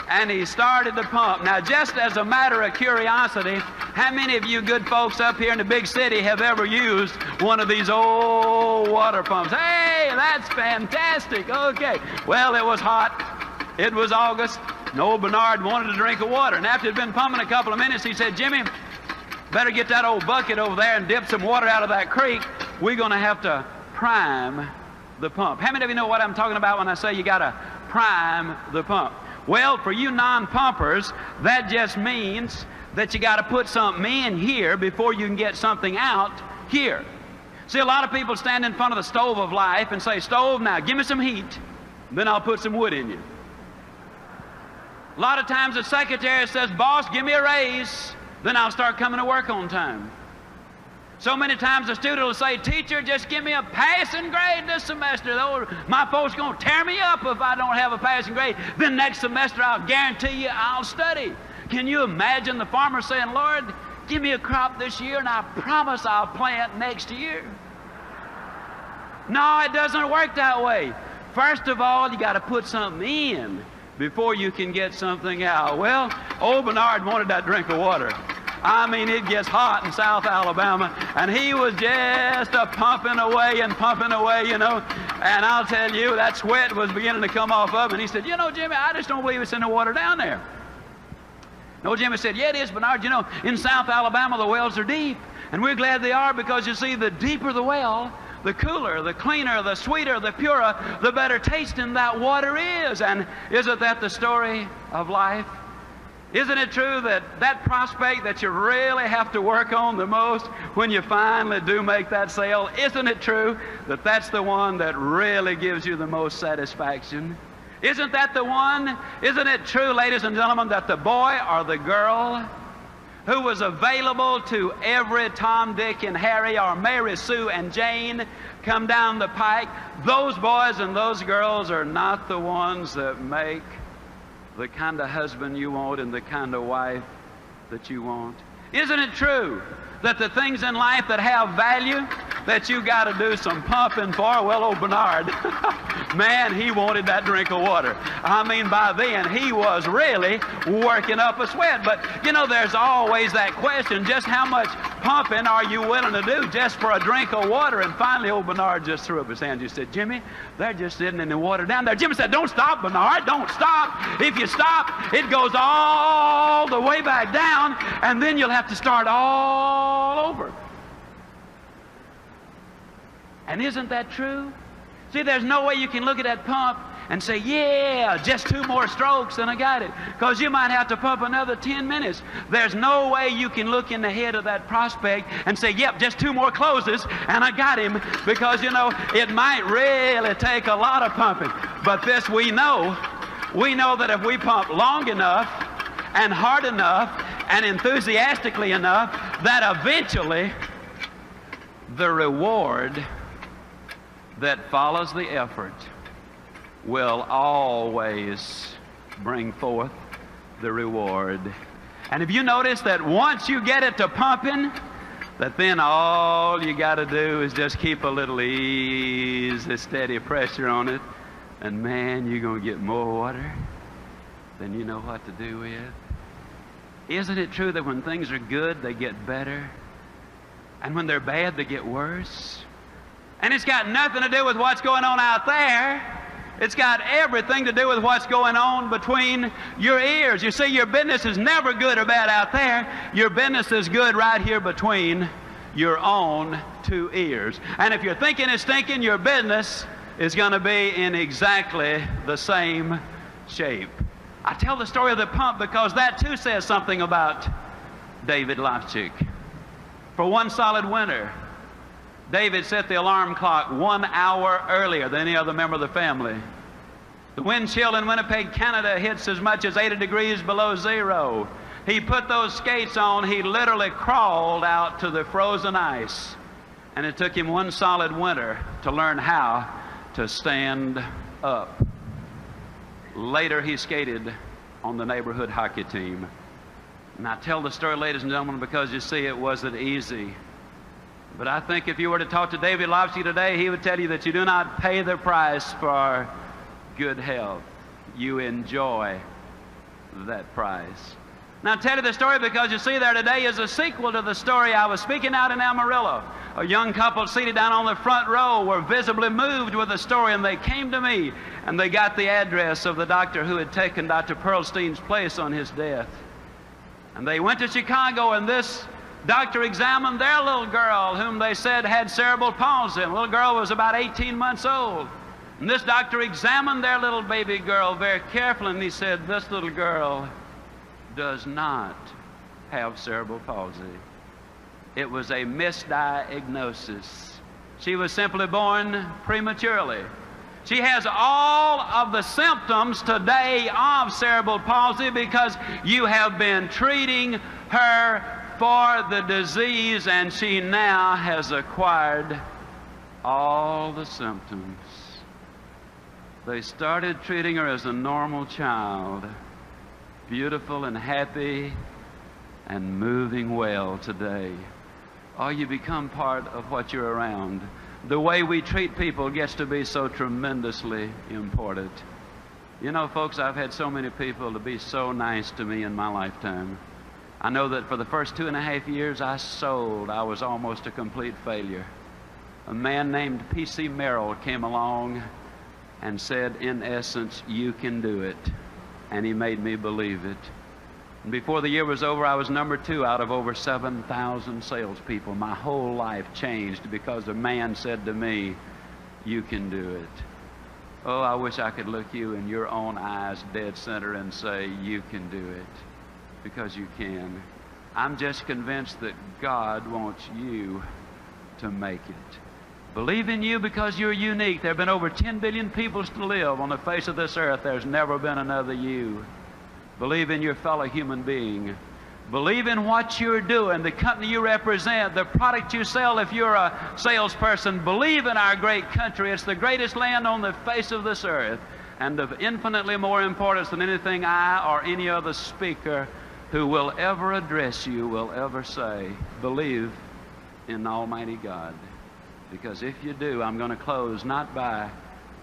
and he started the pump. Now, just as a matter of curiosity, how many of you good folks up here in the big city have ever used one of these old water pumps? Hey, that's fantastic. Okay. Well, it was hot. It was August. And old Bernard wanted a drink of water. And after he'd been pumping a couple of minutes, he said, Jimmy, better get that old bucket over there and dip some water out of that creek. We're going to have to prime the pump. How many of you know what I'm talking about when I say you got to prime the pump? Well, for you non-pumpers, that just means that you got to put something in here before you can get something out here. See, a lot of people stand in front of the stove of life and say, stove, now give me some heat, then I'll put some wood in you. A lot of times the secretary says, boss, give me a raise, then I'll start coming to work on time. So many times the student will say, teacher, just give me a passing grade this semester. My folks going to tear me up if I don't have a passing grade. Then next semester I'll guarantee you I'll study. Can you imagine the farmer saying, Lord, give me a crop this year and I promise I'll plant next year? No, it doesn't work that way. First of all, you got to put something in before you can get something out. Well, old Bernard wanted that drink of water. I mean, it gets hot in South Alabama, and he was just pumping away, you know. And I'll tell you, that sweat was beginning to come off of him. And he said, you know, Jimmy, I just don't believe it's in the water down there. No, Jimmy said, yeah, it is, Bernard. You know, in South Alabama, the wells are deep. And we're glad they are because, you see, the deeper the well, the cooler, the cleaner, the sweeter, the purer, the better tasting that water is. And isn't that the story of life? Isn't it true that that prospect that you really have to work on the most when you finally do make that sale, isn't it true that that's the one that really gives you the most satisfaction? Isn't that the one? Isn't it true, ladies and gentlemen, that the boy or the girl who was available to every Tom, Dick, and Harry or Mary, Sue, and Jane come down the pike, those boys and those girls are not the ones that make the kind of husband you want and the kind of wife that you want? Isn't it true that the things in life that have value that you got to do some pumping for? Well, old Bernard, man, he wanted that drink of water. I mean, by then, he was really working up a sweat. But, you know, there's always that question, just how much pumping are you willing to do just for a drink of water? And finally, old Bernard just threw up his hand and just said, Jimmy, they're just sitting in the water down there. Jimmy said, don't stop, Bernard, don't stop. If you stop, it goes all the way back down, and then you'll have to start all over. And isn't that true? See, there's no way you can look at that pump and say, yeah, just 2 more strokes and I got it. Because you might have to pump another 10 minutes. There's no way you can look in the head of that prospect and say, yep, just 2 more closes and I got him. Because, you know, it might really take a lot of pumping. But this we know that if we pump long enough and hard enough and enthusiastically enough, that eventually the reward that follows the effort will always bring forth the reward. And if you notice that once you get it to pumping, that then all you got to do is just keep a little easy, steady pressure on it, and man, you're going to get more water than you know what to do with. Isn't it true that when things are good, they get better? And when they're bad, they get worse? And it's got nothing to do with what's going on out there. It's got everything to do with what's going on between your ears. You see, your business is never good or bad out there. Your business is good right here between your own two ears. And if you're thinking it's stinking, your business is going to be in exactly the same shape. I tell the story of the pump because that too says something about David Lofchick. For one solid winter, David set the alarm clock 1 hour earlier than any other member of the family. The wind chill in Winnipeg, Canada hits as much as 80 degrees below zero. He put those skates on. He literally crawled out to the frozen ice. And it took him one solid winter to learn how to stand up. Later, he skated on the neighborhood hockey team. And I tell the story, ladies and gentlemen, because you see, it wasn't easy. But I think if you were to talk to David Lofchick today, he would tell you that you do not pay the price for good health. You enjoy that price. Now, I tell you the story because you see, there today is a sequel to the story. I was speaking out in Amarillo. A young couple seated down on the front row were visibly moved with the story, and they came to me, and they got the address of the doctor who had taken Dr. Pearlstein's place on his death. And they went to Chicago, and this doctor examined their little girl, whom they said had cerebral palsy. And the little girl was about 18 months old. And this doctor examined their little baby girl very carefully, and he said, this little girl does not have cerebral palsy. It was a misdiagnosis. She was simply born prematurely. She has all of the symptoms today of cerebral palsy because you have been treating her for the disease, and she now has acquired all the symptoms. They started treating her as a normal child, beautiful and happy and moving well today. Oh, you become part of what you're around. The way we treat people gets to be so tremendously important. You know, folks, I've had so many people to be so nice to me in my lifetime. I know that for the first 2.5 years I was almost a complete failure. A man named P.C. Merrill came along and said, in essence, you can do it. And he made me believe it. And before the year was over, I was number 2 out of over 7,000 salespeople. My whole life changed because a man said to me, you can do it. Oh, I wish I could look you in your own eyes dead center and say, you can do it. Because you can. I'm just convinced that God wants you to make it. Believe in you because you're unique. There have been over 10 billion people to live on the face of this earth. There's never been another you. Believe in your fellow human being. Believe in what you're doing, the company you represent, the product you sell if you're a salesperson. Believe in our great country. It's the greatest land on the face of this earth, and of infinitely more importance than anything I or any other speaker who will ever address you will ever say. Believe in Almighty God. Because if you do, I'm going to close not by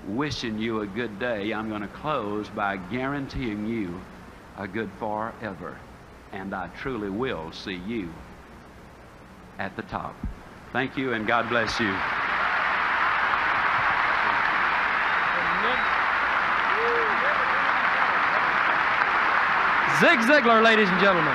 wishing you a good day. I'm going to close by guaranteeing you a good forever. And I truly will see you at the top. Thank you, and God bless you. Zig Ziglar, ladies and gentlemen.